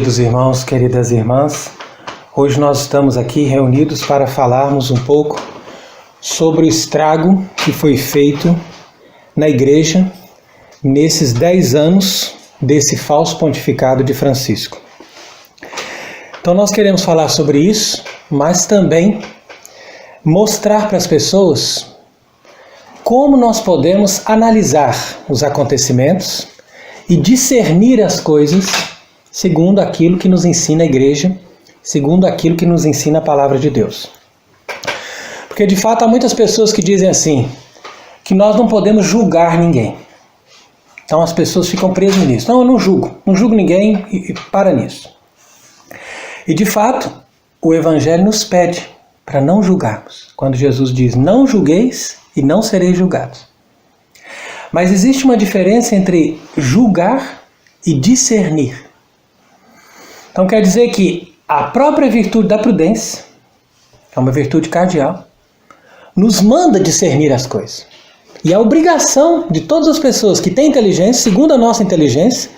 Queridos irmãos, queridas irmãs, hoje nós estamos aqui reunidos para falarmos um pouco sobre o estrago que foi feito na Igreja nesses 10 anos desse falso pontificado de Francisco. Então nós queremos falar sobre isso, mas também mostrar para as pessoas como nós podemos analisar os acontecimentos e discernir as coisas segundo aquilo que nos ensina a Igreja, segundo aquilo que nos ensina a Palavra de Deus. Porque de fato há muitas pessoas que dizem assim, que nós não podemos julgar ninguém. Então as pessoas ficam presas nisso. Não, eu não julgo ninguém e para nisso. E de fato, o Evangelho nos pede para não julgarmos. Quando Jesus diz, não julgueis e não sereis julgados. Mas existe uma diferença entre julgar e discernir. Então quer dizer que a própria virtude da prudência, que é uma virtude cardeal, nos manda discernir as coisas. E a obrigação de todas as pessoas que têm inteligência, segundo a nossa inteligência,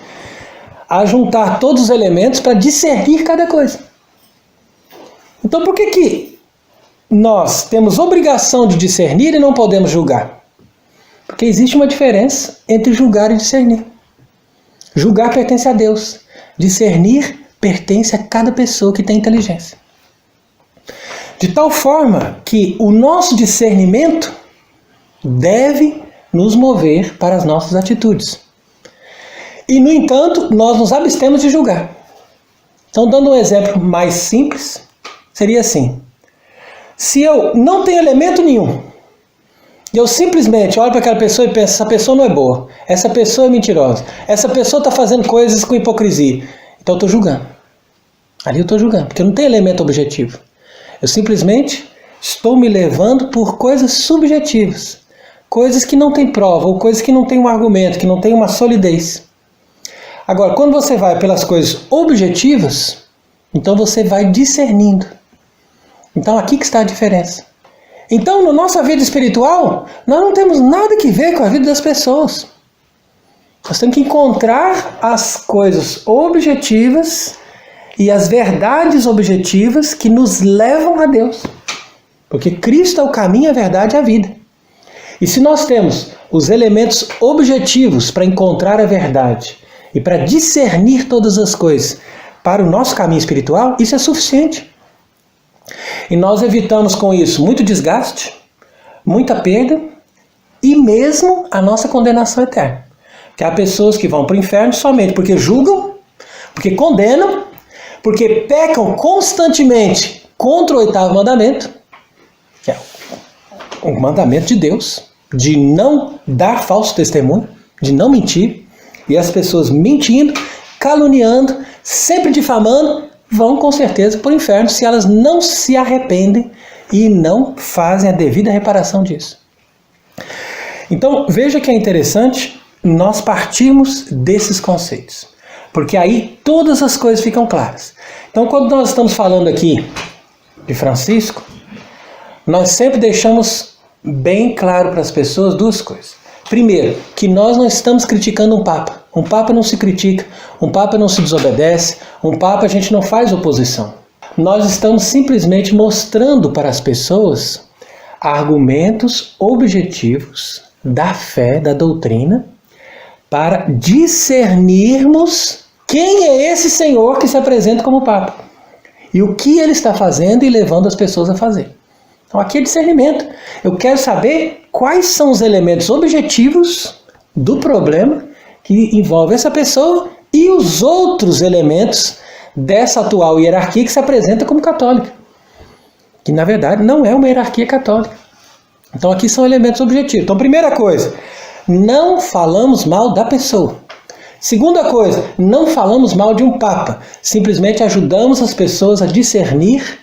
a juntar todos os elementos para discernir cada coisa. Então por que nós temos obrigação de discernir e não podemos julgar? Porque existe uma diferença entre julgar e discernir. Julgar pertence a Deus. Discernir pertence a cada pessoa que tem inteligência. De tal forma que o nosso discernimento deve nos mover para as nossas atitudes. E, no entanto, nós nos abstemos de julgar. Então, dando um exemplo mais simples, seria assim. Se eu não tenho elemento nenhum, e eu simplesmente olho para aquela pessoa e penso, essa pessoa não é boa, essa pessoa é mentirosa, essa pessoa está fazendo coisas com hipocrisia, então eu estou julgando. Ali eu estou julgando, porque eu não tenho elemento objetivo. Eu simplesmente estou me levando por coisas subjetivas, coisas que não têm prova, ou coisas que não têm um argumento, que não têm uma solidez. Agora, quando você vai pelas coisas objetivas, então você vai discernindo. Então aqui que está a diferença. Então, na nossa vida espiritual, nós não temos nada que ver com a vida das pessoas. Nós temos que encontrar as coisas objetivas e as verdades objetivas que nos levam a Deus. Porque Cristo é o caminho, a verdade e a vida. E se nós temos os elementos objetivos para encontrar a verdade e para discernir todas as coisas para o nosso caminho espiritual, isso é suficiente. E nós evitamos com isso muito desgaste, muita perda e mesmo a nossa condenação eterna. Porque há pessoas que vão para o inferno somente porque julgam, porque condenam, porque pecam constantemente contra o 8º mandamento, que é o mandamento de Deus, de não dar falso testemunho, de não mentir, e as pessoas mentindo, caluniando, sempre difamando, vão com certeza para o inferno se elas não se arrependem e não fazem a devida reparação disso. Então veja que é interessante nós partirmos desses conceitos, porque aí todas as coisas ficam claras. Então quando nós estamos falando aqui de Francisco, nós sempre deixamos bem claro para as pessoas duas coisas. Primeiro, que nós não estamos criticando um Papa. Um Papa não se critica, um Papa não se desobedece, um Papa a gente não faz oposição. Nós estamos simplesmente mostrando para as pessoas argumentos objetivos da fé, da doutrina, para discernirmos quem é esse Senhor que se apresenta como Papa e o que ele está fazendo e levando as pessoas a fazer. Então aqui é discernimento. Eu quero saber quais são os elementos objetivos do problema que envolve essa pessoa e os outros elementos dessa atual hierarquia que se apresenta como católica. Que na verdade não é uma hierarquia católica. Então aqui são elementos objetivos. Então primeira coisa, não falamos mal da pessoa. Segunda coisa, não falamos mal de um Papa. Simplesmente ajudamos as pessoas a discernir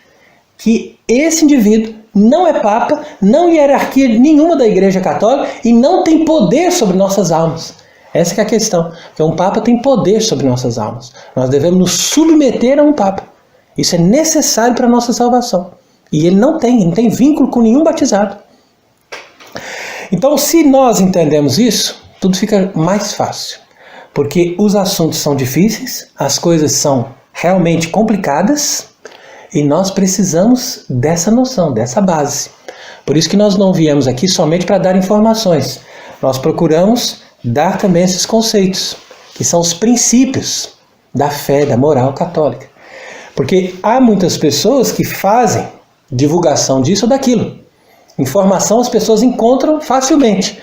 que esse indivíduo não é Papa, não é hierarquia nenhuma da Igreja Católica e não tem poder sobre nossas almas. Essa que é a questão, porque um Papa tem poder sobre nossas almas. Nós devemos nos submeter a um Papa. Isso é necessário para a nossa salvação. E ele não tem vínculo com nenhum batizado. Então, se nós entendemos isso, tudo fica mais fácil. Porque os assuntos são difíceis, as coisas são realmente complicadas e nós precisamos dessa noção, dessa base. Por isso que nós não viemos aqui somente para dar informações. Nós procuramos dar também esses conceitos, que são os princípios da fé, da moral católica. Porque há muitas pessoas que fazem divulgação disso ou daquilo. Informação as pessoas encontram facilmente,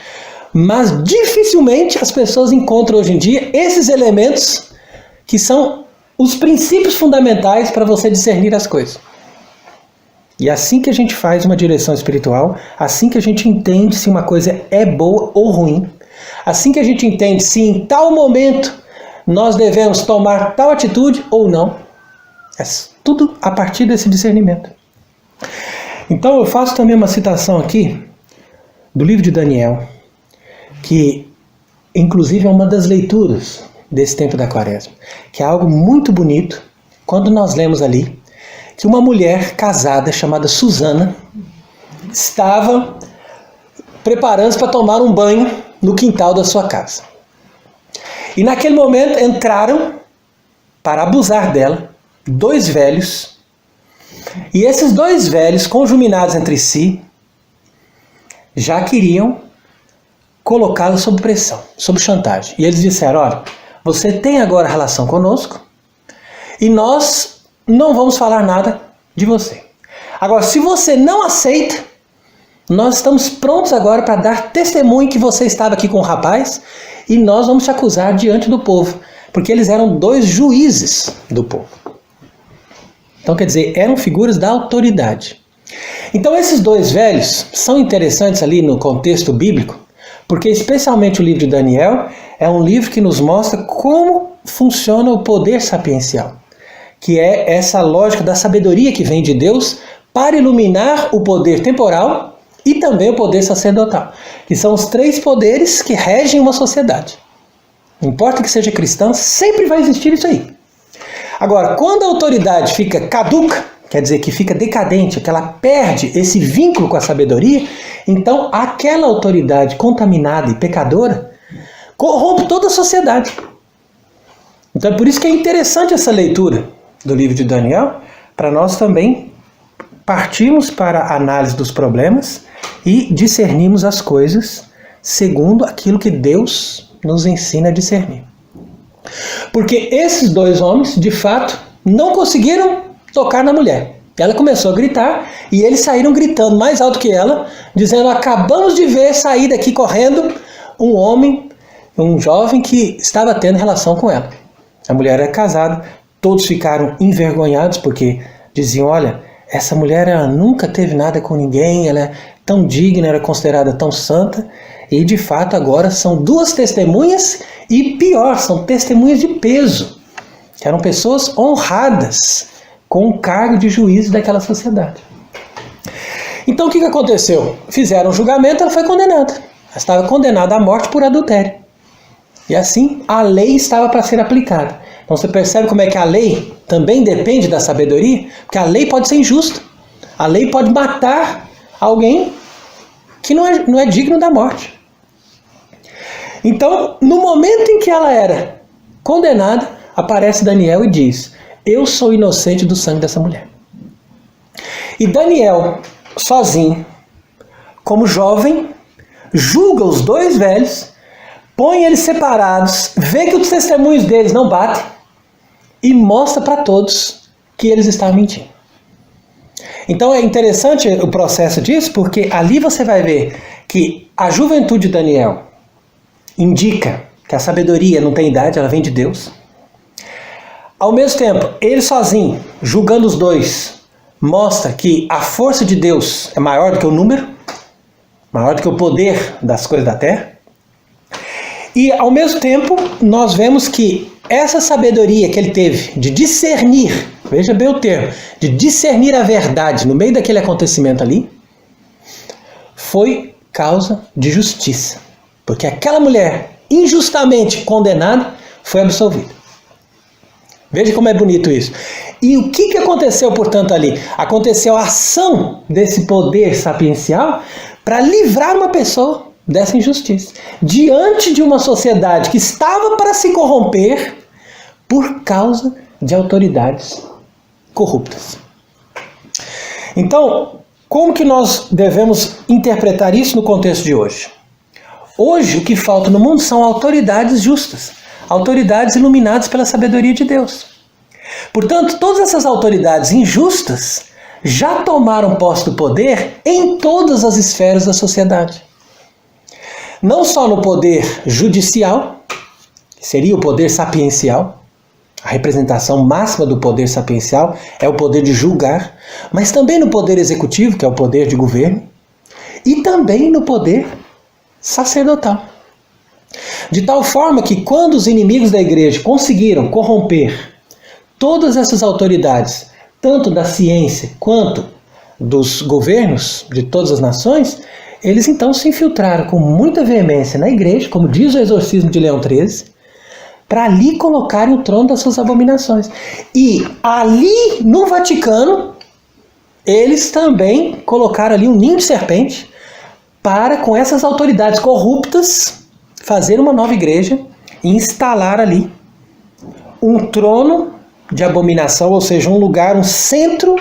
mas dificilmente as pessoas encontram hoje em dia esses elementos que são os princípios fundamentais para você discernir as coisas. E assim que a gente faz uma direção espiritual, assim que a gente entende se uma coisa é boa ou ruim, assim que a gente entende se em tal momento nós devemos tomar tal atitude ou não, é tudo a partir desse discernimento. Então eu faço também uma citação aqui do livro de Daniel, que inclusive é uma das leituras desse tempo da Quaresma, que é algo muito bonito, quando nós lemos ali que uma mulher casada chamada Susana estava preparando-se para tomar um banho no quintal da sua casa. E naquele momento entraram para abusar dela 2 velhos, e esses 2 velhos, conjuminados entre si, já queriam colocá-la sob pressão, sob chantagem. E eles disseram: olha, você tem agora relação conosco e nós não vamos falar nada de você. Agora, se você não aceita, nós estamos prontos agora para dar testemunho que você estava aqui com o rapaz e nós vamos te acusar diante do povo. Porque eles eram 2 juízes do povo. Então, quer dizer, eram figuras da autoridade. Então, esses 2 velhos são interessantes ali no contexto bíblico, porque especialmente o livro de Daniel é um livro que nos mostra como funciona o poder sapiencial, que é essa lógica da sabedoria que vem de Deus para iluminar o poder temporal e também o poder sacerdotal, que são os 3 poderes que regem uma sociedade. Não importa que seja cristã, sempre vai existir isso aí. Agora, quando a autoridade fica caduca, quer dizer que fica decadente, que ela perde esse vínculo com a sabedoria, então aquela autoridade contaminada e pecadora corrompe toda a sociedade. Então é por isso que é interessante essa leitura do livro de Daniel, para nós também partirmos para a análise dos problemas e discernirmos as coisas segundo aquilo que Deus nos ensina a discernir. Porque esses 2 homens, de fato, não conseguiram tocar na mulher. Ela começou a gritar e eles saíram gritando mais alto que ela, dizendo: acabamos de ver sair daqui correndo um homem, um jovem que estava tendo relação com ela. A mulher era casada, todos ficaram envergonhados porque diziam: olha, essa mulher ela nunca teve nada com ninguém, ela é tão digna, era considerada tão santa. E de fato agora são 2 testemunhas e pior, são testemunhas de peso, que eram pessoas honradas com o cargo de juízo daquela sociedade. Então o que aconteceu? Fizeram um julgamento, ela foi condenada. Ela estava condenada à morte por adultério. E assim a lei estava para ser aplicada. Então você percebe como é que a lei também depende da sabedoria? Porque a lei pode ser injusta. A lei pode matar alguém que não é digno da morte. Então, no momento em que ela era condenada, aparece Daniel e diz: eu sou inocente do sangue dessa mulher. E Daniel, sozinho, como jovem, julga os 2 velhos, põe eles separados, vê que os testemunhos deles não batem e mostra para todos que eles estavam mentindo. Então é interessante o processo disso, porque ali você vai ver que a juventude de Daniel indica que a sabedoria não tem idade, ela vem de Deus. Ao mesmo tempo, ele sozinho, julgando os 2, mostra que a força de Deus é maior do que o número, maior do que o poder das coisas da terra. E ao mesmo tempo, nós vemos que essa sabedoria que ele teve de discernir, veja bem o termo, de discernir a verdade no meio daquele acontecimento ali, foi causa de justiça. Porque aquela mulher, injustamente condenada, foi absolvida. Veja como é bonito isso. E o que aconteceu, portanto, ali? Aconteceu a ação desse poder sapiencial para livrar uma pessoa dessa injustiça. Diante de uma sociedade que estava para se corromper por causa de autoridades corruptas. Então, como que nós devemos interpretar isso no contexto de hoje? Hoje, o que falta no mundo são autoridades justas, autoridades iluminadas pela sabedoria de Deus. Portanto, todas essas autoridades injustas já tomaram posse do poder em todas as esferas da sociedade. Não só no poder judicial, que seria o poder sapiencial, a representação máxima do poder sapiencial é o poder de julgar, mas também no poder executivo, que é o poder de governo, e também no poder sacerdotal. De tal forma que quando os inimigos da igreja conseguiram corromper todas essas autoridades, tanto da ciência quanto dos governos de todas as nações, eles então se infiltraram com muita veemência na igreja, como diz o exorcismo de Leão XIII, para ali colocarem o trono das suas abominações. E ali no Vaticano, eles também colocaram ali um ninho de serpente para, com essas autoridades corruptas, fazer uma nova igreja e instalar ali um trono de abominação, ou seja, um lugar, um centro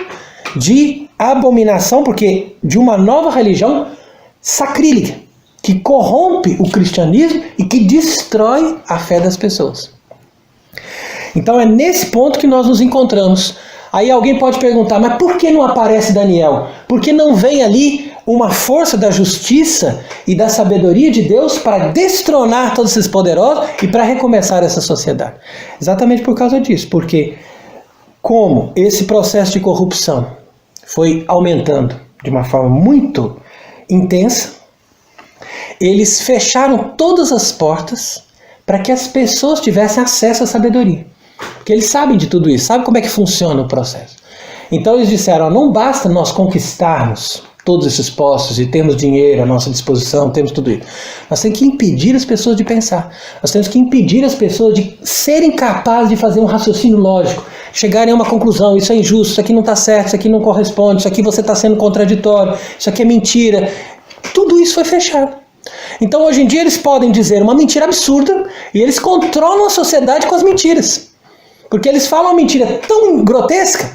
de abominação, porque de uma nova religião sacrílega, que corrompe o cristianismo e que destrói a fé das pessoas. Então é nesse ponto que nós nos encontramos. Aí alguém pode perguntar, mas por que não aparece Daniel? Por que não vem ali uma força da justiça e da sabedoria de Deus para destronar todos esses poderosos e para recomeçar essa sociedade? Exatamente por causa disso, porque como esse processo de corrupção foi aumentando de uma forma muito intensa, eles fecharam todas as portas para que as pessoas tivessem acesso à sabedoria. Porque eles sabem de tudo isso, sabem como é que funciona o processo. Então eles disseram, não basta nós conquistarmos todos esses postos e termos dinheiro à nossa disposição, temos tudo isso. Nós temos que impedir as pessoas de pensar. Nós temos que impedir as pessoas de serem capazes de fazer um raciocínio lógico, chegarem a uma conclusão, isso é injusto, isso aqui não está certo, isso aqui não corresponde, isso aqui você está sendo contraditório, isso aqui é mentira. Tudo isso foi fechado. Então hoje em dia eles podem dizer uma mentira absurda e eles controlam a sociedade com as mentiras. Porque eles falam uma mentira tão grotesca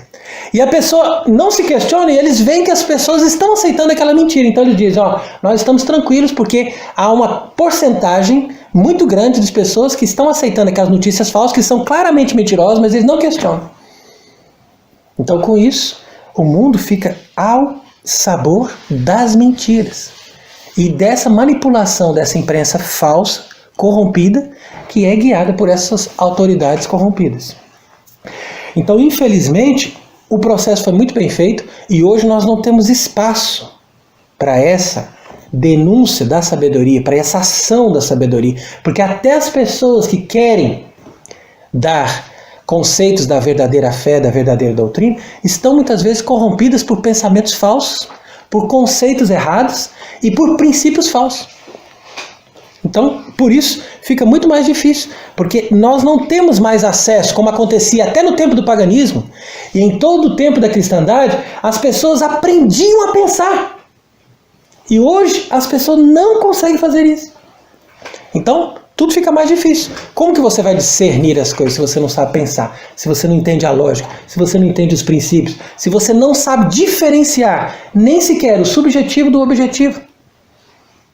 e a pessoa não se questiona e eles veem que as pessoas estão aceitando aquela mentira. Então eles dizem, nós estamos tranquilos porque há uma porcentagem muito grande de pessoas que estão aceitando aquelas notícias falsas, que são claramente mentirosas, mas eles não questionam. Então com isso, o mundo fica ao sabor das mentiras e dessa manipulação dessa imprensa falsa, corrompida, que é guiada por essas autoridades corrompidas. Então, infelizmente, o processo foi muito bem feito e hoje nós não temos espaço para essa denúncia da sabedoria, para essa ação da sabedoria, porque até as pessoas que querem dar conceitos da verdadeira fé, da verdadeira doutrina, estão muitas vezes corrompidas por pensamentos falsos, por conceitos errados e por princípios falsos. Então, por isso, fica muito mais difícil, porque nós não temos mais acesso, como acontecia até no tempo do paganismo, e em todo o tempo da cristandade, as pessoas aprendiam a pensar. E hoje, as pessoas não conseguem fazer isso. Então, tudo fica mais difícil. Como que você vai discernir as coisas se você não sabe pensar? Se você não entende a lógica? Se você não entende os princípios? Se você não sabe diferenciar nem sequer o subjetivo do objetivo?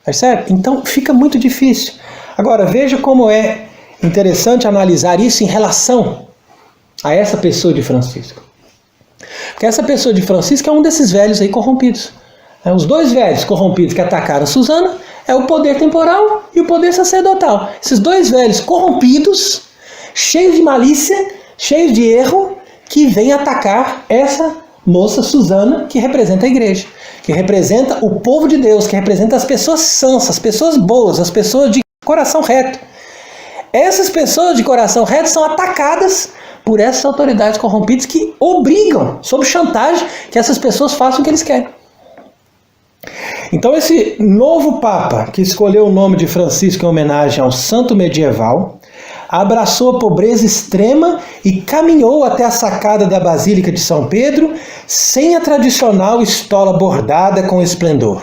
Percebe? Então fica muito difícil. Agora veja como é interessante analisar isso em relação a essa pessoa de Francisco. Porque essa pessoa de Francisco é um desses velhos aí corrompidos. Os dois velhos corrompidos que atacaram Susana é o poder temporal e o poder sacerdotal. Esses dois velhos corrompidos, cheios de malícia, cheios de erro, que vêm atacar essa moça Susana, que representa a igreja, que representa o povo de Deus, que representa as pessoas sãs, as pessoas boas, as pessoas de coração reto. Essas pessoas de coração reto são atacadas por essas autoridades corrompidas que obrigam, sob chantagem, que essas pessoas façam o que eles querem. Então esse novo Papa, que escolheu o nome de Francisco em homenagem ao santo medieval, abraçou a pobreza extrema e caminhou até a sacada da Basílica de São Pedro sem a tradicional estola bordada com esplendor.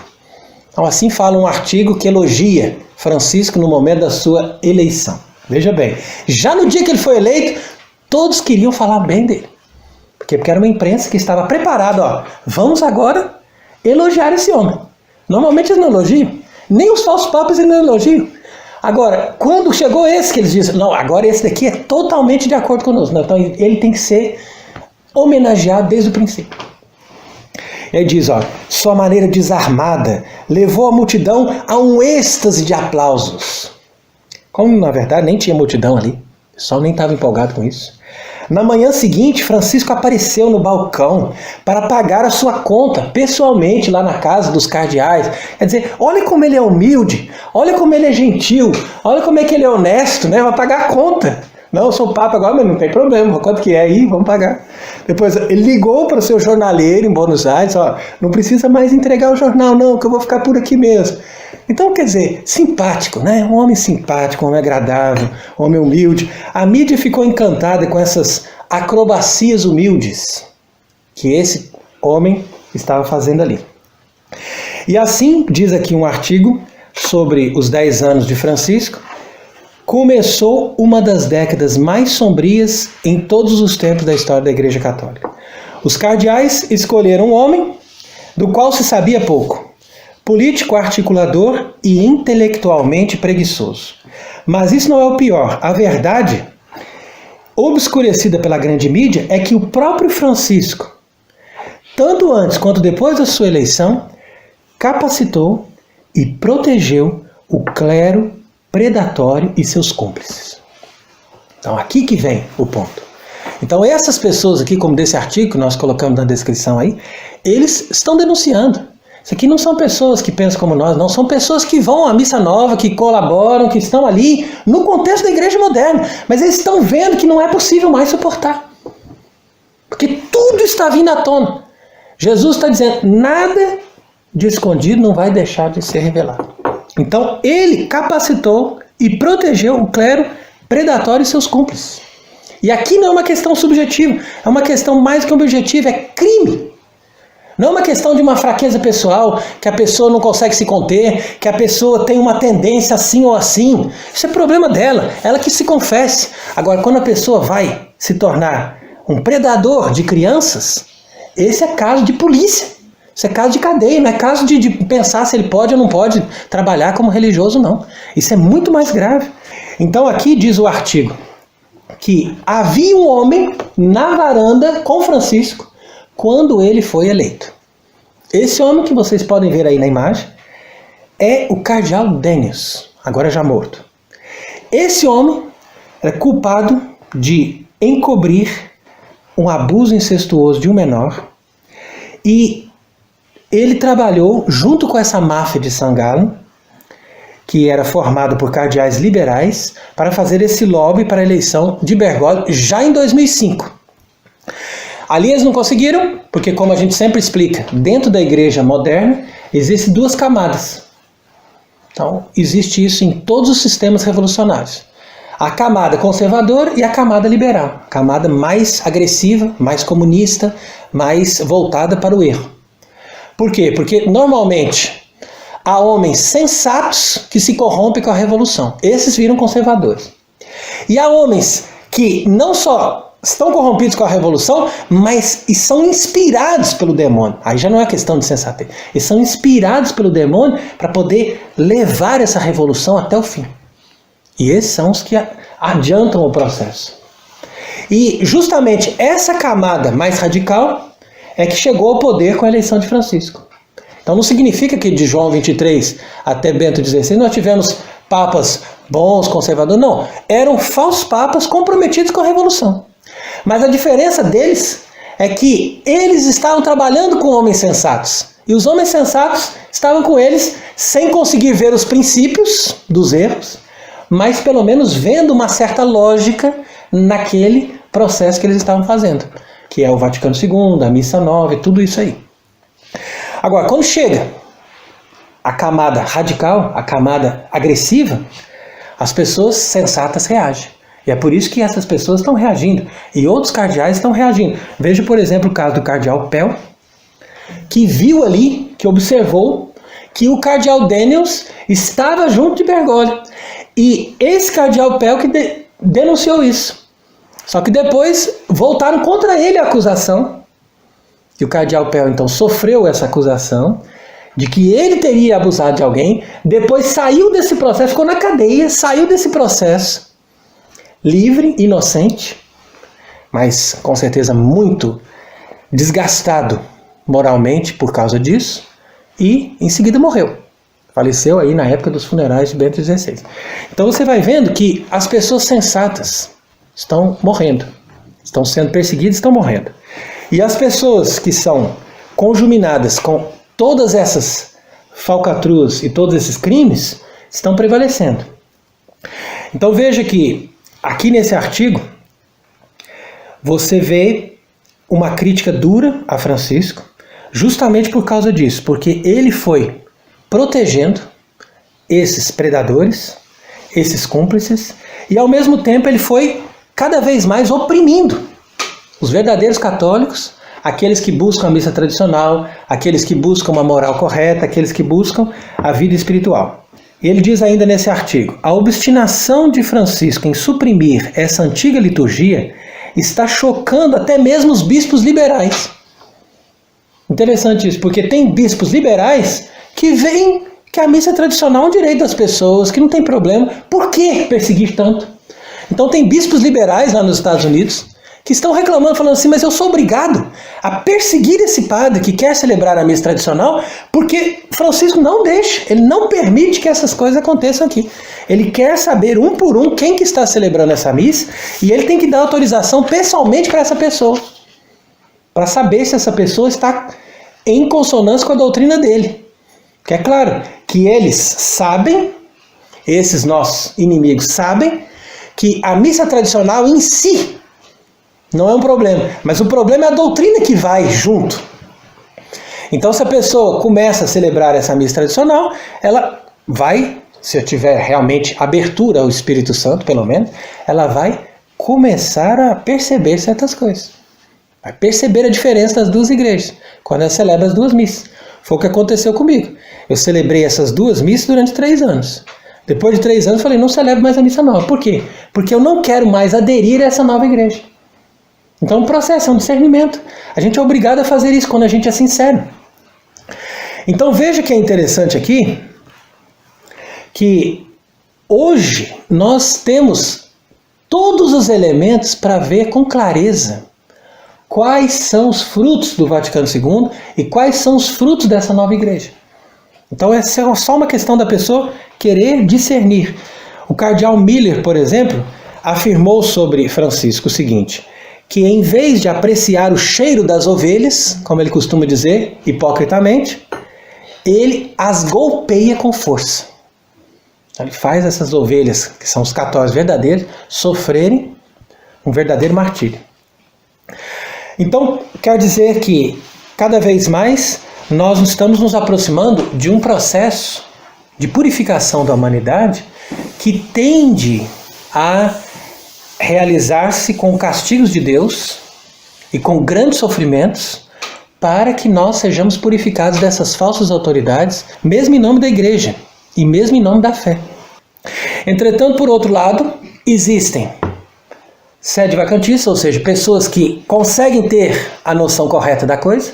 Então, assim fala um artigo que elogia Francisco no momento da sua eleição. Veja bem, já no dia que ele foi eleito, todos queriam falar bem dele. Porque era uma imprensa que estava preparada, ó, vamos agora elogiar esse homem. Normalmente eles não elogiam, nem os falsos papas eles não elogiam. Agora, quando chegou esse que eles dizem, não, agora esse daqui é totalmente de acordo conosco. Não, então ele tem que ser homenageado desde o princípio. Ele diz, ó, sua maneira desarmada levou a multidão a um êxtase de aplausos. Como na verdade nem tinha multidão ali, o pessoal nem estava empolgado com isso. Na manhã seguinte, Francisco apareceu no balcão para pagar a sua conta pessoalmente lá na casa dos cardeais. Quer dizer, olha como ele é humilde, olha como ele é gentil, olha como é que ele é honesto, né? Vai pagar a conta. Não, eu sou o Papa agora, mas não tem problema, quanto que é aí, vamos pagar. Depois ele ligou para o seu jornaleiro em Buenos Aires, ó, não precisa mais entregar o jornal não, que eu vou ficar por aqui mesmo. Então, quer dizer, simpático, né? Um homem simpático, um homem agradável, um homem humilde. A mídia ficou encantada com essas acrobacias humildes que esse homem estava fazendo ali. E assim, diz aqui um artigo sobre os 10 anos de Francisco, começou uma das décadas mais sombrias em todos os tempos da história da Igreja Católica. Os cardeais escolheram um homem do qual se sabia pouco, político articulador e intelectualmente preguiçoso. Mas isso não é o pior. A verdade, obscurecida pela grande mídia, é que o próprio Francisco, tanto antes quanto depois da sua eleição, capacitou e protegeu o clero predatório e seus cúmplices. Então aqui que vem o ponto. Então essas pessoas aqui, como desse artigo que nós colocamos na descrição aí, eles estão denunciando. Isso aqui não são pessoas que pensam como nós, não. São pessoas que vão à missa nova, que colaboram, que estão ali no contexto da igreja moderna. Mas eles estão vendo que não é possível mais suportar. Porque tudo está vindo à tona. Jesus está dizendo, nada de escondido não vai deixar de ser revelado. Então ele capacitou e protegeu o clero predatório e seus cúmplices. E aqui não é uma questão subjetiva, é uma questão mais que objetiva, é crime. Não é uma questão de uma fraqueza pessoal, que a pessoa não consegue se conter, que a pessoa tem uma tendência assim ou assim. Isso é problema dela, ela que se confesse. Agora, quando a pessoa vai se tornar um predador de crianças, esse é caso de polícia. Isso é caso de cadeia, não é caso de pensar se ele pode ou não pode trabalhar como religioso, não. Isso é muito mais grave. Então aqui diz o artigo que havia um homem na varanda com Francisco quando ele foi eleito. Esse homem que vocês podem ver aí na imagem é o cardeal Daniels, agora já morto. Esse homem é culpado de encobrir um abuso incestuoso de um menor e ele trabalhou junto com essa máfia de San Gallen, que era formada por cardeais liberais, para fazer esse lobby para a eleição de Bergoglio já em 2005. Ali eles não conseguiram, porque como a gente sempre explica, dentro da igreja moderna existem duas camadas. Então, existe isso em todos os sistemas revolucionários. A camada conservadora e a camada liberal. A camada mais agressiva, mais comunista, mais voltada para o erro. Por quê? Porque normalmente há homens sensatos que se corrompem com a revolução. Esses viram conservadores. E há homens que não só estão corrompidos com a revolução, mas e são inspirados pelo demônio. Aí já não é questão de sensatez. Eles são inspirados pelo demônio para poder levar essa revolução até o fim. E esses são os que adiantam o processo. E justamente essa camada mais radical é que chegou ao poder com a eleição de Francisco. Então não significa que de João 23 até Bento XVI nós tivemos papas bons, conservadores. Não, eram falsos papas comprometidos com a revolução. Mas a diferença deles é que eles estavam trabalhando com homens sensatos. E os homens sensatos estavam com eles sem conseguir ver os princípios dos erros, mas pelo menos vendo uma certa lógica naquele processo que eles estavam fazendo, que é o Vaticano II, a Missa Nova e tudo isso aí. Agora, quando chega a camada radical, a camada agressiva, as pessoas sensatas reagem. E é por isso que essas pessoas estão reagindo. E outros cardeais estão reagindo. Veja, por exemplo, o caso do cardeal Pell, que viu ali, que observou que o cardeal Daniels estava junto de Bergoglio. E esse cardeal Pell que denunciou isso. Só que depois voltaram contra ele a acusação, e o cardeal Pell então sofreu essa acusação de que ele teria abusado de alguém, depois saiu desse processo, ficou na cadeia, saiu desse processo, livre, inocente, mas com certeza muito desgastado moralmente por causa disso, e em seguida morreu. Faleceu aí na época dos funerais de Bento XVI. Então você vai vendo que as pessoas sensatas estão morrendo, estão sendo perseguidas, estão morrendo. E as pessoas que são conjuminadas com todas essas falcatruas e todos esses crimes estão prevalecendo. Então veja que aqui nesse artigo você vê uma crítica dura a Francisco, justamente por causa disso, porque ele foi protegendo esses predadores, esses cúmplices, e ao mesmo tempo ele foi cada vez mais oprimindo os verdadeiros católicos, aqueles que buscam a missa tradicional, aqueles que buscam uma moral correta, aqueles que buscam a vida espiritual. E ele diz ainda nesse artigo: a obstinação de Francisco em suprimir essa antiga liturgia está chocando até mesmo os bispos liberais. Interessante isso, porque tem bispos liberais que veem que a missa tradicional é um direito das pessoas, que não tem problema. Por que perseguir tanto? Então tem bispos liberais lá nos Estados Unidos que estão reclamando, falando assim, mas eu sou obrigado a perseguir esse padre que quer celebrar a missa tradicional, porque Francisco não deixa, ele não permite que essas coisas aconteçam aqui. Ele quer saber um por um quem que está celebrando essa missa, e ele tem que dar autorização pessoalmente para essa pessoa, para saber se essa pessoa está em consonância com a doutrina dele. Porque é claro que eles sabem, esses nossos inimigos sabem, que a missa tradicional em si não é um problema, mas o problema é a doutrina que vai junto. Então, se a pessoa começa a celebrar essa missa tradicional, ela vai, se eu tiver realmente abertura ao Espírito Santo, pelo menos, ela vai começar a perceber certas coisas. Vai perceber a diferença das duas igrejas, quando ela celebra as duas missas. Foi o que aconteceu comigo. Eu celebrei essas duas missas durante 3 anos. Depois de 3 anos, falei, não celebro mais a missa nova. Por quê? Porque eu não quero mais aderir a essa nova igreja. Então, o processo é um discernimento. A gente é obrigado a fazer isso quando a gente é sincero. Então, veja que é interessante aqui, que hoje nós temos todos os elementos para ver com clareza quais são os frutos do Vaticano II e quais são os frutos dessa nova igreja. Então, essa é só uma questão da pessoa querer discernir. O cardeal Miller, por exemplo, afirmou sobre Francisco o seguinte, que em vez de apreciar o cheiro das ovelhas, como ele costuma dizer, hipocritamente, ele as golpeia com força. Ele faz essas ovelhas, que são os católicos verdadeiros, sofrerem um verdadeiro martírio. Então, quer dizer que, cada vez mais, nós estamos nos aproximando de um processo de purificação da humanidade que tende a realizar-se com castigos de Deus e com grandes sofrimentos para que nós sejamos purificados dessas falsas autoridades, mesmo em nome da igreja e mesmo em nome da fé. Entretanto, por outro lado, existem sede vacantista, ou seja, pessoas que conseguem ter a noção correta da coisa,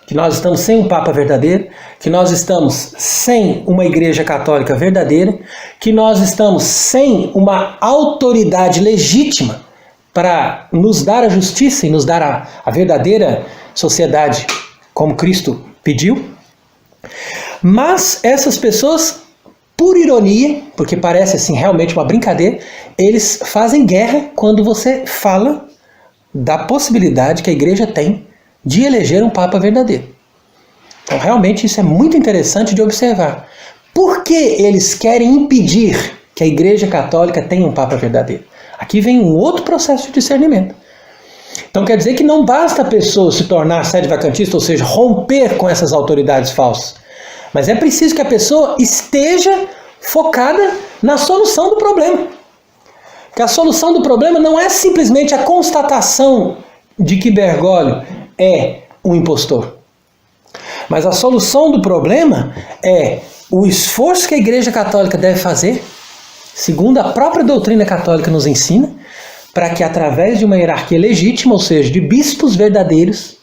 que nós estamos sem um Papa verdadeiro, que nós estamos sem uma Igreja Católica verdadeira, que nós estamos sem uma autoridade legítima para nos dar a justiça e nos dar a verdadeira sociedade como Cristo pediu. Mas essas pessoas, por ironia, porque parece assim realmente uma brincadeira, eles fazem guerra quando você fala da possibilidade que a Igreja tem de eleger um Papa verdadeiro. Então, realmente, isso é muito interessante de observar. Por que eles querem impedir que a Igreja Católica tenha um Papa verdadeiro? Aqui vem um outro processo de discernimento. Então, quer dizer que não basta a pessoa se tornar sede vacantista, ou seja, romper com essas autoridades falsas. Mas é preciso que a pessoa esteja focada na solução do problema. Que a solução do problema não é simplesmente a constatação de que Bergoglio é um impostor. Mas a solução do problema é o esforço que a Igreja Católica deve fazer, segundo a própria doutrina católica nos ensina, para que através de uma hierarquia legítima, ou seja, de bispos verdadeiros,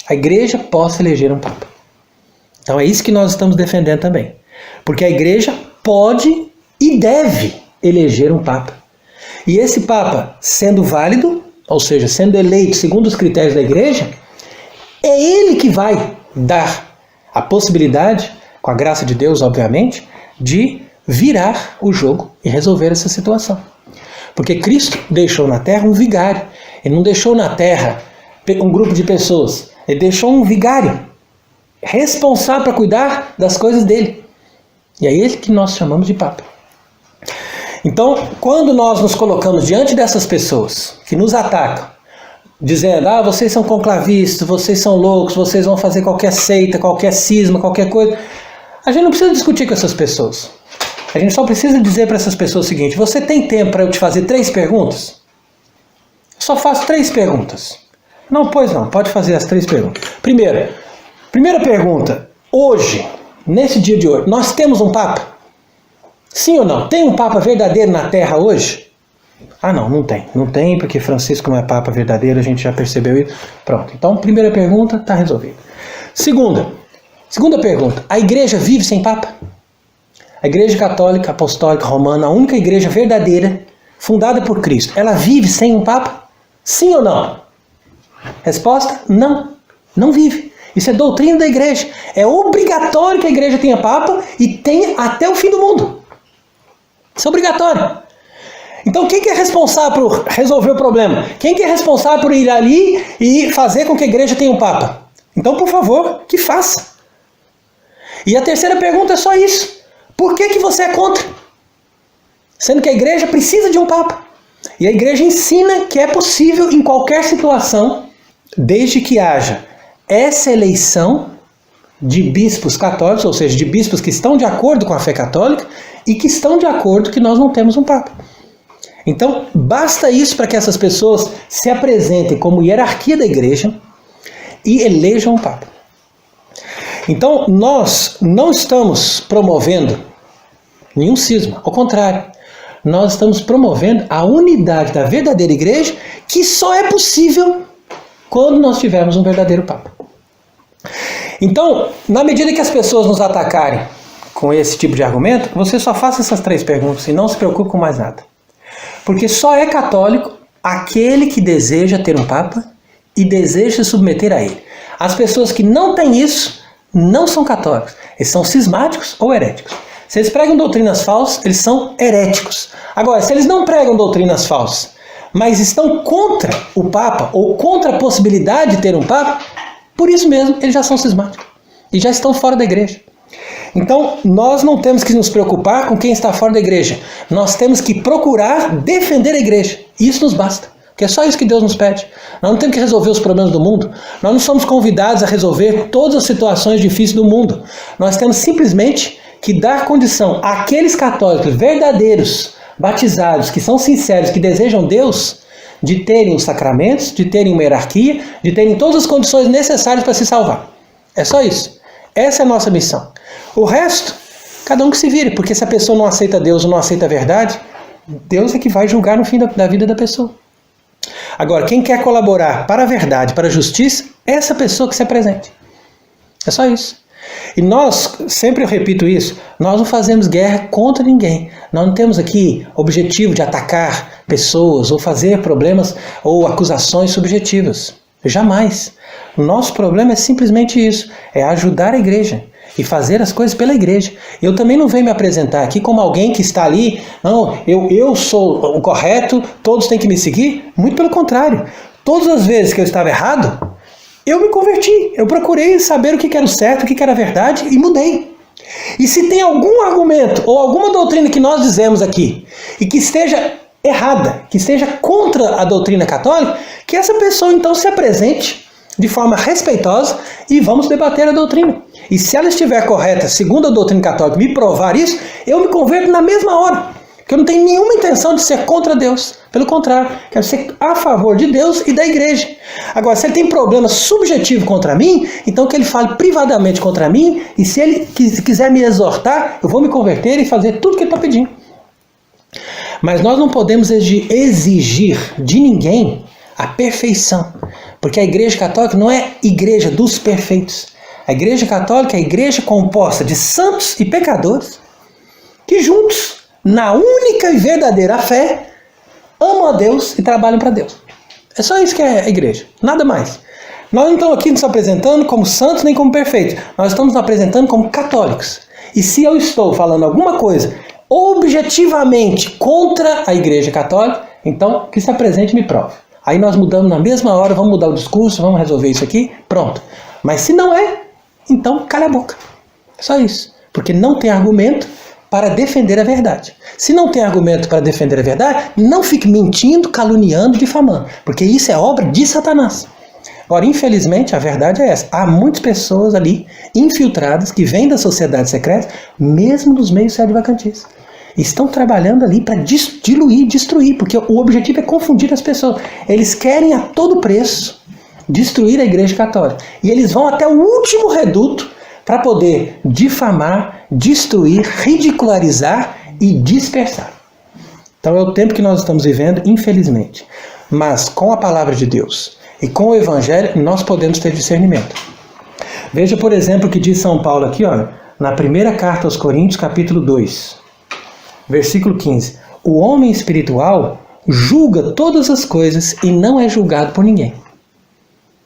a igreja possa eleger um papa. Então é isso que nós estamos defendendo também. Porque a igreja pode e deve eleger um papa. E esse papa, sendo válido, ou seja, sendo eleito segundo os critérios da igreja, é ele que vai dar a possibilidade, com a graça de Deus, obviamente, de virar o jogo e resolver essa situação. Porque Cristo deixou na terra um vigário. Ele não deixou na terra um grupo de pessoas. Ele deixou um vigário responsável para cuidar das coisas dele. E é ele que nós chamamos de Papa. Então, quando nós nos colocamos diante dessas pessoas que nos atacam, dizendo, vocês são conclavistas, vocês são loucos, vocês vão fazer qualquer seita, qualquer cisma, qualquer coisa, a gente não precisa discutir com essas pessoas. A gente só precisa dizer para essas pessoas o seguinte: você tem tempo para eu te fazer 3 perguntas? Eu só faço 3 perguntas. Não, pois não, pode fazer as 3 perguntas. Primeira pergunta: hoje, nesse dia de hoje, nós temos um Papa? Sim ou não? Tem um Papa verdadeiro na Terra hoje? Não tem. Não tem, porque Francisco não é Papa verdadeiro, a gente já percebeu isso. Pronto, então primeira pergunta está resolvida. Segunda pergunta: a igreja vive sem Papa? A Igreja Católica Apostólica Romana, a única igreja verdadeira, fundada por Cristo, ela vive sem um Papa? Sim ou não? Resposta: não. Não vive. Isso é doutrina da igreja. É obrigatório que a igreja tenha Papa e tenha até o fim do mundo. Isso é obrigatório. Então quem que é responsável por resolver o problema? Quem que é responsável por ir ali e fazer com que a igreja tenha um Papa? Então, por favor, que faça. E a terceira pergunta é só isso: por que você é contra? Sendo que a igreja precisa de um Papa. E a igreja ensina que é possível em qualquer situação, desde que haja essa eleição de bispos católicos, ou seja, de bispos que estão de acordo com a fé católica e que estão de acordo que nós não temos um Papa. Então, basta isso para que essas pessoas se apresentem como hierarquia da igreja e elejam um Papa. Então, nós não estamos promovendo nenhum cisma, ao contrário, nós estamos promovendo a unidade da verdadeira igreja, que só é possível quando nós tivermos um verdadeiro Papa. Então, na medida que as pessoas nos atacarem com esse tipo de argumento, você só faça essas 3 perguntas e não se preocupe com mais nada. Porque só é católico aquele que deseja ter um Papa e deseja se submeter a ele. As pessoas que não têm isso não são católicos. Eles são cismáticos ou heréticos. Se eles pregam doutrinas falsas, eles são heréticos. Agora, se eles não pregam doutrinas falsas, mas estão contra o Papa ou contra a possibilidade de ter um Papa, por isso mesmo eles já são cismáticos e já estão fora da igreja. Então, nós não temos que nos preocupar com quem está fora da igreja. Nós temos que procurar defender a igreja. E isso nos basta. Porque é só isso que Deus nos pede. Nós não temos que resolver os problemas do mundo. Nós não somos convidados a resolver todas as situações difíceis do mundo. Nós temos simplesmente que dar condição àqueles católicos verdadeiros, batizados, que são sinceros, que desejam Deus, de terem os sacramentos, de terem uma hierarquia, de terem todas as condições necessárias para se salvar. É só isso. Essa é a nossa missão. O resto, cada um que se vire, porque se a pessoa não aceita Deus ou não aceita a verdade, Deus é que vai julgar no fim da vida da pessoa. Agora, quem quer colaborar para a verdade, para a justiça, é essa pessoa que se apresente. É só isso. E nós, sempre eu repito isso, nós não fazemos guerra contra ninguém. Nós não temos aqui objetivo de atacar pessoas ou fazer problemas ou acusações subjetivas. Jamais. O nosso problema é simplesmente isso, é ajudar a igreja e fazer as coisas pela igreja. Eu também não venho me apresentar aqui como alguém que está ali, não, eu sou o correto, todos têm que me seguir. Muito pelo contrário. Todas as vezes que eu estava errado, eu me converti, eu procurei saber o que era o certo, o que era a verdade e mudei. E se tem algum argumento ou alguma doutrina que nós dizemos aqui e que esteja errada, que esteja contra a doutrina católica, que essa pessoa então se apresente de forma respeitosa e vamos debater a doutrina. E se ela estiver correta, segundo a doutrina católica, me provar isso, eu me converto na mesma hora. Porque eu não tenho nenhuma intenção de ser contra Deus. Pelo contrário, quero ser a favor de Deus e da igreja. Agora, se ele tem problema subjetivo contra mim, então que ele fale privadamente contra mim, e se ele quiser me exortar, eu vou me converter e fazer tudo o que ele está pedindo. Mas nós não podemos exigir de ninguém a perfeição, porque a Igreja Católica não é igreja dos perfeitos. A Igreja Católica é a igreja composta de santos e pecadores que juntos, na única e verdadeira fé, amam a Deus e trabalham para Deus. É só isso que é a igreja, nada mais. Nós não estamos aqui nos apresentando como santos nem como perfeitos. Nós estamos nos apresentando como católicos. E se eu estou falando alguma coisa objetivamente contra a Igreja Católica, então que se apresente e me prove. Aí nós mudamos na mesma hora, vamos mudar o discurso, vamos resolver isso aqui, pronto. Mas se não é, então cala a boca. É só isso. Porque não tem argumento para defender a verdade. Se não tem argumento para defender a verdade, não fique mentindo, caluniando, difamando. Porque isso é obra de Satanás. Agora, infelizmente, a verdade é essa. Há muitas pessoas ali, infiltradas, que vêm da sociedade secreta, mesmo nos meios sede-vacantistas. Estão trabalhando ali para diluir, destruir, porque o objetivo é confundir as pessoas. Eles querem a todo preço destruir a Igreja Católica. E eles vão até o último reduto para poder difamar, destruir, ridicularizar e dispersar. Então é o tempo que nós estamos vivendo, infelizmente. Mas com a palavra de Deus e com o Evangelho, nós podemos ter discernimento. Veja, por exemplo, o que diz São Paulo aqui, olha, na primeira carta aos Coríntios, capítulo 2, versículo 15. O homem espiritual julga todas as coisas e não é julgado por ninguém.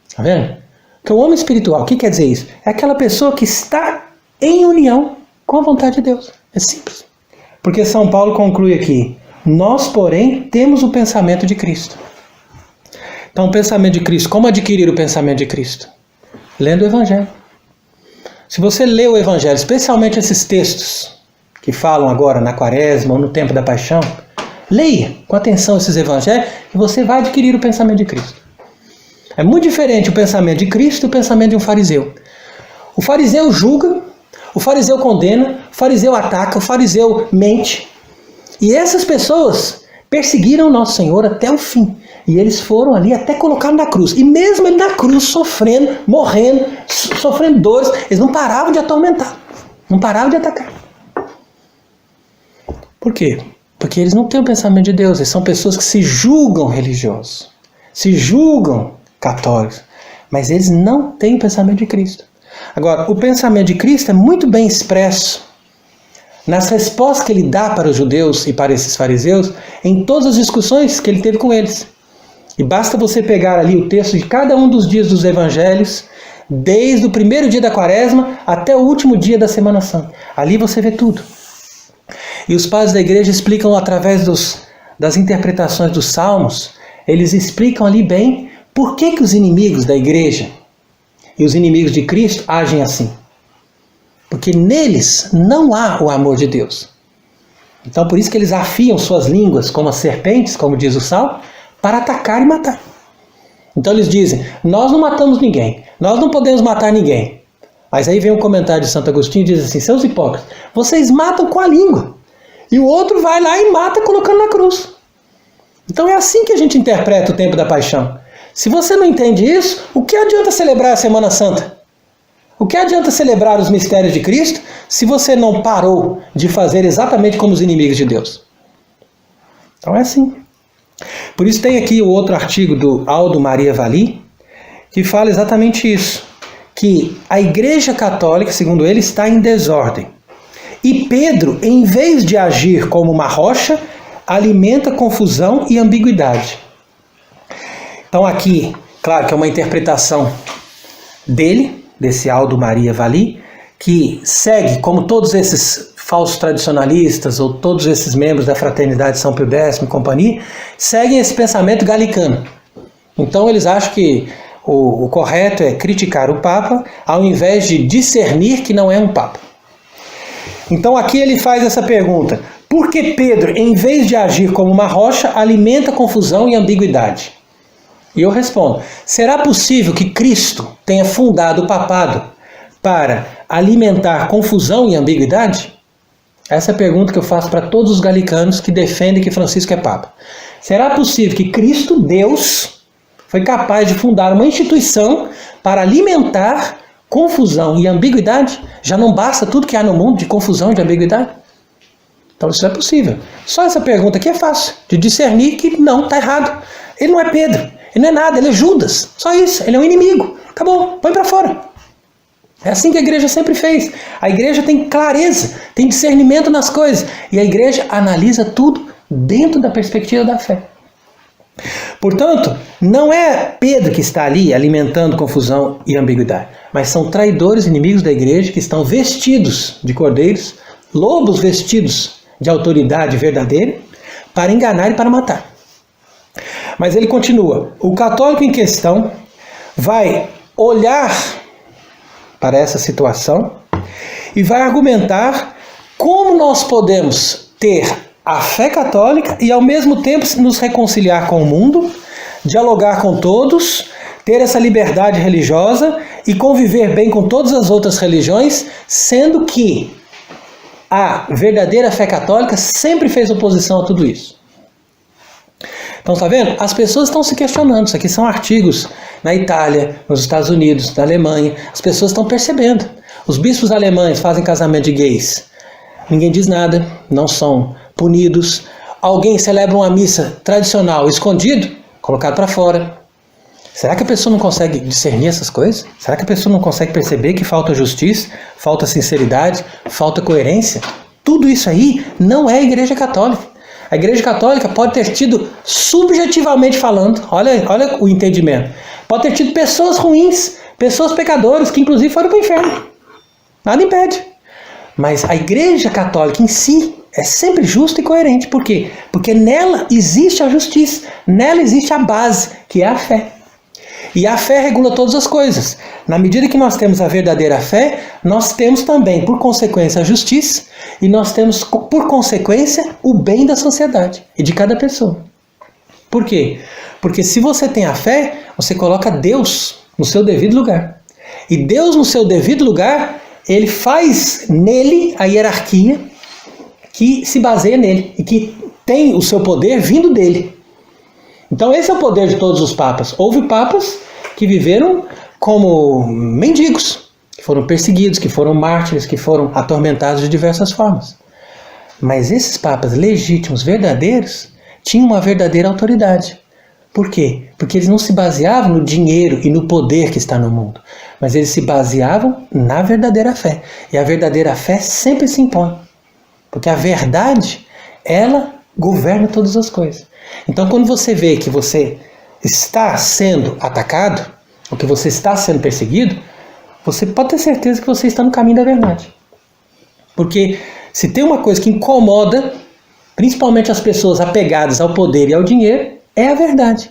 Está vendo? Porque o homem espiritual, o que quer dizer isso? É aquela pessoa que está em união com a vontade de Deus. É simples. Porque São Paulo conclui aqui, nós, porém, temos o pensamento de Cristo. Então, o pensamento de Cristo, como adquirir o pensamento de Cristo? Lendo o Evangelho. Se você lê o Evangelho, especialmente esses textos que falam agora na Quaresma ou no tempo da Paixão, leia com atenção esses Evangelhos e você vai adquirir o pensamento de Cristo. É muito diferente o pensamento de Cristo do pensamento de um fariseu. O fariseu julga, o fariseu condena, o fariseu ataca, o fariseu mente. E essas pessoas perseguiram o nosso Senhor até o fim. E eles foram ali até colocá-lo na cruz. E mesmo ele na cruz, sofrendo, morrendo, sofrendo dores, eles não paravam de atormentar. Não paravam de atacar. Por quê? Porque eles não têm o pensamento de Deus. Eles são pessoas que se julgam religiosos. Se julgam católicos. Mas eles não têm o pensamento de Cristo. Agora, o pensamento de Cristo é muito bem expresso nas respostas que ele dá para os judeus e para esses fariseus em todas as discussões que ele teve com eles. E basta você pegar ali o texto de cada um dos dias dos evangelhos, desde o primeiro dia da Quaresma até o último dia da Semana Santa. Ali você vê tudo. E os padres da igreja explicam através das interpretações dos salmos, eles explicam ali bem por que os inimigos da igreja e os inimigos de Cristo agem assim. Porque neles não há o amor de Deus. Então por isso que eles afiam suas línguas como as serpentes, como diz o Salmo, para atacar e matar. Então eles dizem, nós não matamos ninguém, nós não podemos matar ninguém. Mas aí vem um comentário de Santo Agostinho e diz assim, seus hipócritas, vocês matam com a língua. E o outro vai lá e mata colocando na cruz. Então é assim que a gente interpreta o tempo da paixão. Se você não entende isso, o que adianta celebrar a Semana Santa? O que adianta celebrar os mistérios de Cristo se você não parou de fazer exatamente como os inimigos de Deus? Então é assim. Por isso tem aqui o outro artigo do Aldo Maria Valli, que fala exatamente isso. Que a Igreja Católica, segundo ele, está em desordem. E Pedro, em vez de agir como uma rocha, alimenta confusão e ambiguidade. Então aqui, claro que é uma interpretação dele, desse Aldo Maria Valli, que segue, como todos esses falsos tradicionalistas ou todos esses membros da Fraternidade São Pio X e companhia, seguem esse pensamento galicano. Então eles acham que o correto é criticar o Papa ao invés de discernir que não é um Papa. Então aqui ele faz essa pergunta, por que Pedro, em vez de agir como uma rocha, alimenta confusão e ambiguidade? E eu respondo, será possível que Cristo tenha fundado o papado para alimentar confusão e ambiguidade? Essa é a pergunta que eu faço para todos os galicanos que defendem que Francisco é Papa. Será possível que Cristo, Deus, foi capaz de fundar uma instituição para alimentar confusão e ambiguidade? Já não basta tudo que há no mundo de confusão e de ambiguidade? Então isso é possível. Só essa pergunta aqui é fácil, de discernir que não, está errado. Ele não é Pedro, ele não é nada, ele é Judas. Só isso, ele é um inimigo. Acabou, põe para fora. É assim que a igreja sempre fez. A igreja tem clareza, tem discernimento nas coisas. E a igreja analisa tudo dentro da perspectiva da fé. Portanto, não é Pedro que está ali alimentando confusão e ambiguidade, mas são traidores inimigos da igreja que estão vestidos de cordeiros, lobos vestidos de autoridade verdadeira, para enganar e para matar. Mas ele continua. O católico em questão vai olhar para essa situação e vai argumentar como nós podemos ter a fé católica e ao mesmo tempo nos reconciliar com o mundo, dialogar com todos, ter essa liberdade religiosa e conviver bem com todas as outras religiões, sendo que a verdadeira fé católica sempre fez oposição a tudo isso. Então, está vendo? As pessoas estão se questionando. Isso aqui são artigos na Itália, nos Estados Unidos, na Alemanha. As pessoas estão percebendo. Os bispos alemães fazem casamento de gays. Ninguém diz nada, não são punidos. Alguém celebra uma missa tradicional escondido, colocado para fora. Será que a pessoa não consegue discernir essas coisas? Será que a pessoa não consegue perceber que falta justiça, falta sinceridade, falta coerência? Tudo isso aí não é a Igreja Católica. A Igreja Católica pode ter tido, subjetivamente falando, olha o entendimento, pode ter tido pessoas ruins, pessoas pecadoras, que inclusive foram para o inferno. Nada impede. Mas a Igreja Católica em si é sempre justa e coerente. Por quê? Porque nela existe a justiça, nela existe a base, que é a fé. E a fé regula todas as coisas. Na medida que nós temos a verdadeira fé, nós temos também, por consequência, a justiça, e nós temos, por consequência, o bem da sociedade e de cada pessoa. Por quê? Porque se você tem a fé, você coloca Deus no seu devido lugar. E Deus no seu devido lugar, ele faz nele a hierarquia que se baseia nele e que tem o seu poder vindo dele. Então esse é o poder de todos os papas. Houve papas que viveram como mendigos, que foram perseguidos, que foram mártires, que foram atormentados de diversas formas. Mas esses papas legítimos, verdadeiros, tinham uma verdadeira autoridade. Por quê? Porque eles não se baseavam no dinheiro e no poder que está no mundo, mas eles se baseavam na verdadeira fé. E a verdadeira fé sempre se impõe, porque a verdade, ela governa todas as coisas. Então, quando você vê que você está sendo atacado, ou que você está sendo perseguido, você pode ter certeza que você está no caminho da verdade. Porque se tem uma coisa que incomoda, principalmente as pessoas apegadas ao poder e ao dinheiro, é a verdade.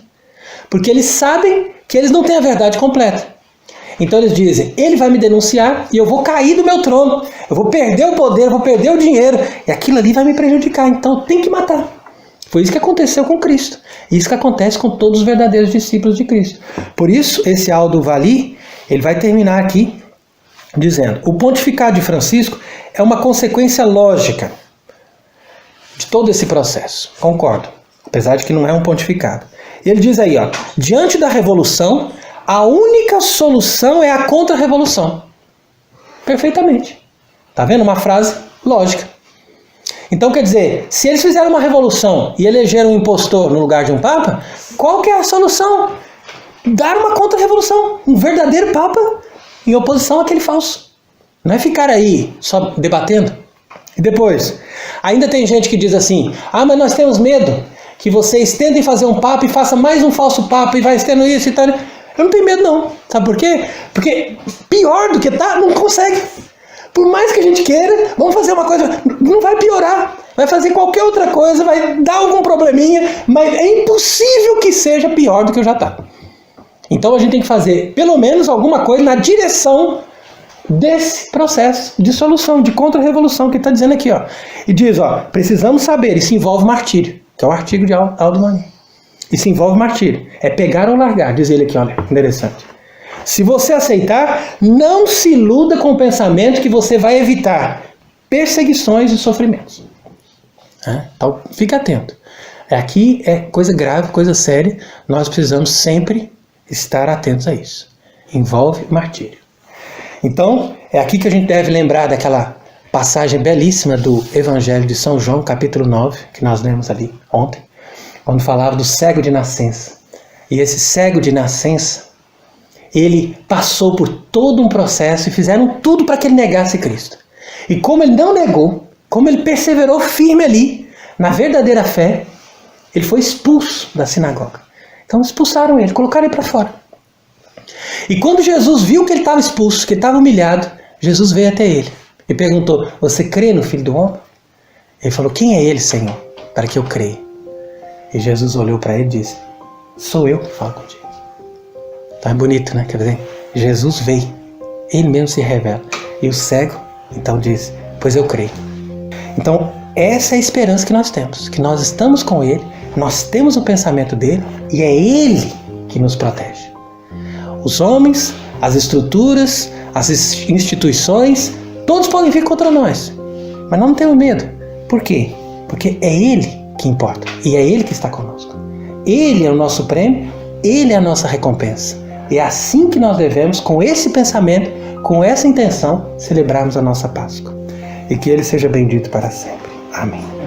Porque eles sabem que eles não têm a verdade completa. Então eles dizem, ele vai me denunciar e eu vou cair do meu trono, eu vou perder o poder, eu vou perder o dinheiro, e aquilo ali vai me prejudicar, então eu tenho que matar. Foi isso que aconteceu com Cristo. Isso que acontece com todos os verdadeiros discípulos de Cristo. Por isso, esse Aldo Valli, ele vai terminar aqui dizendo, o pontificado de Francisco é uma consequência lógica de todo esse processo. Concordo. Apesar de que não é um pontificado. Ele diz aí, ó, diante da revolução, a única solução é a contra-revolução. Perfeitamente. Tá vendo? Uma frase lógica. Então, quer dizer, se eles fizeram uma revolução e elegeram um impostor no lugar de um papa, qual que é a solução? Dar uma contra-revolução. Um verdadeiro papa em oposição àquele falso. Não é ficar aí só debatendo. E depois, ainda tem gente que diz assim, mas nós temos medo que vocês tentem fazer um papa e façam mais um falso papa e vai tendo isso e tal. Eu não tenho medo não. Sabe por quê? Porque pior do que tá, não consegue. Por mais que a gente queira, vamos fazer uma coisa, não vai piorar. Vai fazer qualquer outra coisa, vai dar algum probleminha, mas é impossível que seja pior do que já está. Então a gente tem que fazer pelo menos alguma coisa na direção desse processo de solução, de contra-revolução que está dizendo aqui. Ó. E diz, precisamos saber, isso envolve martírio, que é o artigo de Aldo Valli. Isso envolve martírio. É pegar ou largar, diz ele aqui, olha, interessante. Se você aceitar, não se iluda com o pensamento que você vai evitar perseguições e sofrimentos. Então, fique atento. Aqui é coisa grave, coisa séria. Nós precisamos sempre estar atentos a isso. Envolve martírio. Então, é aqui que a gente deve lembrar daquela passagem belíssima do Evangelho de São João, capítulo 9, que nós lemos ali ontem, quando falava do cego de nascença. E esse cego de nascença, ele passou por todo um processo e fizeram tudo para que ele negasse Cristo. E como ele não negou, como ele perseverou firme ali, na verdadeira fé, ele foi expulso da sinagoga. Então expulsaram ele, colocaram ele para fora. E quando Jesus viu que ele estava expulso, que ele estava humilhado, Jesus veio até ele e perguntou: você crê no Filho do Homem? Ele falou: quem é ele, Senhor, para que eu creia? E Jesus olhou para ele e disse: sou eu que falo contigo. Então é bonito, né? Quer dizer, Jesus veio, ele mesmo se revela. E o cego, então, diz: pois eu creio. Então, essa é a esperança que nós temos, que nós estamos com ele, nós temos o pensamento dele e é ele que nos protege. Os homens, as estruturas, as instituições, todos podem vir contra nós, mas nós não temos medo. Por quê? Porque é ele que importa e é ele que está conosco. Ele é o nosso prêmio, ele é a nossa recompensa. E é assim que nós devemos, com esse pensamento, com essa intenção, celebrarmos a nossa Páscoa. E que ele seja bendito para sempre. Amém.